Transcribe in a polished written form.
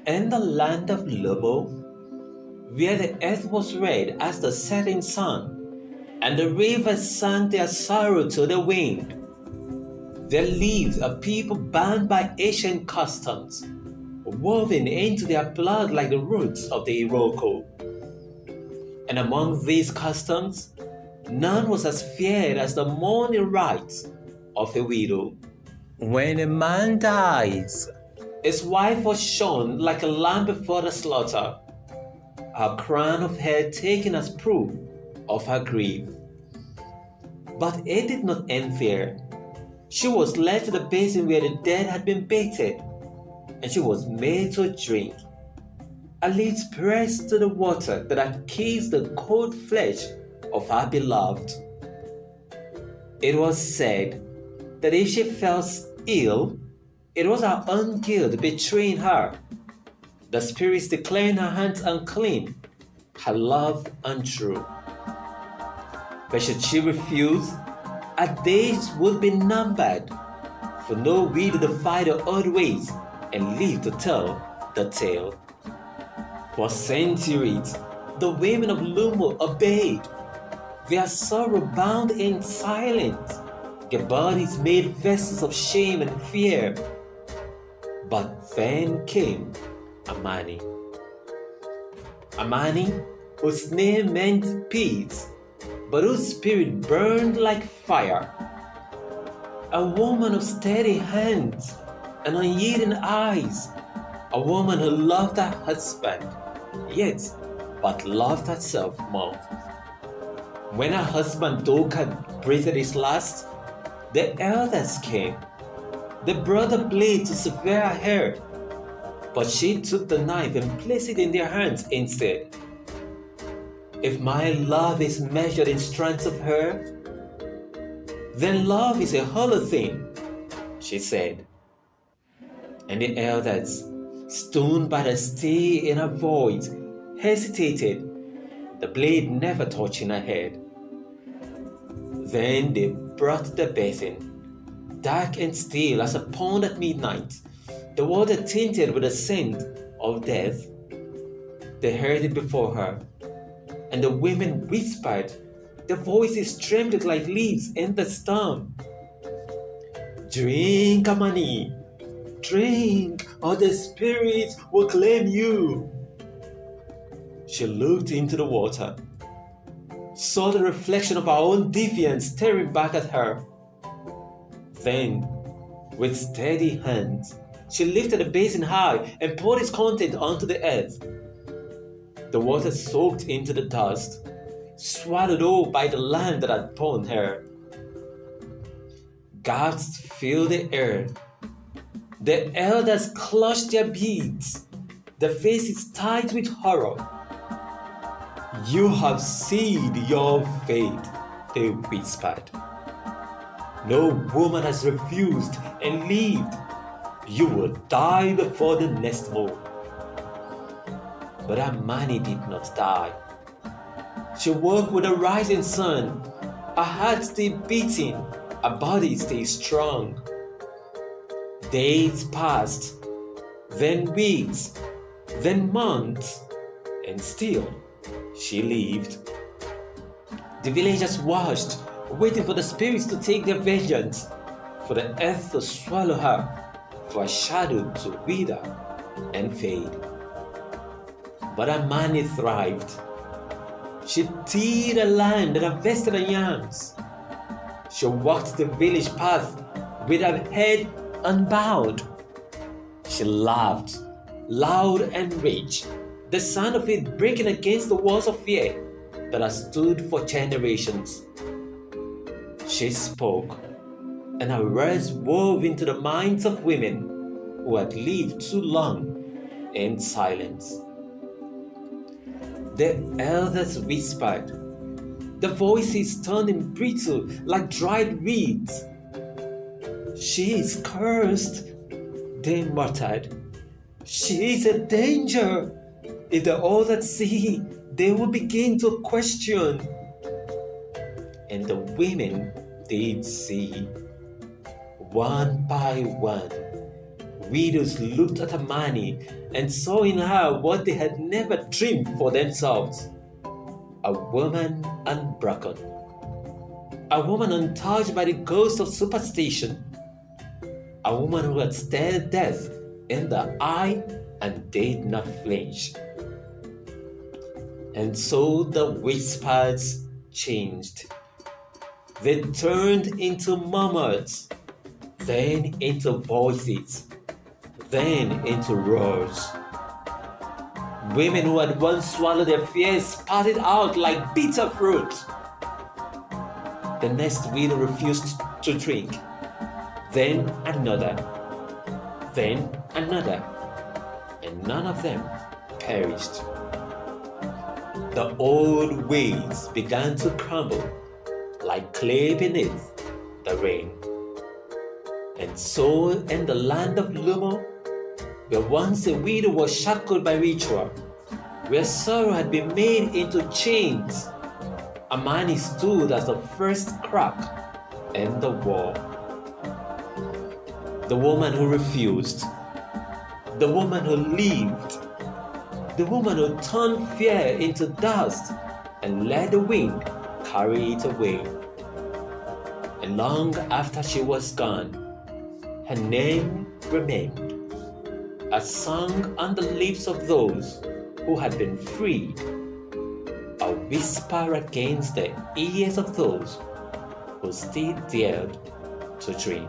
In the land of Lobo, where the earth was red as the setting sun, and the rivers sang their sorrow to the wind, there lived a people bound by ancient customs, woven into their blood like the roots of the Iroko. And among these customs, none was as feared as the mourning rites of a widow. When a man dies, his wife was shorn like a lamb before the slaughter, her crown of hair taken as proof of her grief. But it did not end there. She was led to the basin where the dead had been baited, and she was made to drink. Her lips pressed to the water that had kissed the cold flesh of her beloved. It was said that if she fell ill, it was her own guilt betraying her, the spirits declaring her hands unclean, her love untrue. But should she refuse, her days would be numbered, for no widow defied her old ways and lived to tell the tale. For centuries, the women of Lumo obeyed, their sorrow bound in silence, their bodies made vessels of shame and fear. But then came Amani. Amani, whose name meant peace, but whose spirit burned like fire. A woman of steady hands and unyielding eyes, a woman who loved her husband, yet but loved herself more. When her husband Dog had breathed his last, the elders came. They brought a blade to sever her hair, but she took the knife and placed it in their hands instead. If my love is measured in strands of hair, then love is a hollow thing, she said. And the elders, stoned by the stay in her voice, hesitated, the blade never touching her head. Then they brought the basin, dark and still as a pond at midnight, the water tinted with the scent of death. They heard it before her, and the women whispered, their voices trembled like leaves in the storm. Drink, Amani, drink, or the spirits will claim you. She looked into the water, saw the reflection of her own defiance staring back at her. Then, with steady hands, she lifted the basin high and poured its contents onto the earth. The water soaked into the dust, swallowed up by the land that had borne her. Gasps filled the air. The elders clutched their beads, their faces tight with horror. You have sealed your fate, they whispered. No woman has refused and lived. You will die before the next moon. But Amani did not die. She woke with the rising sun, her heart still beating, her body still strong. Days passed, then weeks, then months, and still she lived. The villagers watched, waiting for the spirits to take their vengeance, for the earth to swallow her, for a shadow to wither and fade. But Amani thrived. She tilled the land and harvested the yams. She walked the village path with her head unbowed. She laughed, loud and rich, the sound of it breaking against the walls of fear that had stood for generations. She spoke, and her words wove into the minds of women who had lived too long in silence. The elders whispered, the voices turning brittle like dried reeds. She is cursed, they muttered. She is a danger. If the others see, they will begin to question. And the women did see. One by one, widows looked at Amani and saw in her what they had never dreamed for themselves: a woman unbroken, a woman untouched by the ghost of superstition, a woman who had stared death in the eye and did not flinch. And so the whispers changed. They turned into murmurs, then into voices, then into roars. Women who had once swallowed their fears spat it out like bitter fruit. The next widow refused to drink, then another, and none of them perished. The old ways began to crumble like clay beneath the rain. And so in the land of Lumo, where once a widow was shackled by ritual, where sorrow had been made into chains, Amani stood as the first crack in the wall. The woman who refused, the woman who lived, the woman who turned fear into dust and let the wind carry it away. And long after she was gone, her name remained, a song on the lips of those who had been freed, a whisper against the ears of those who still dared to dream.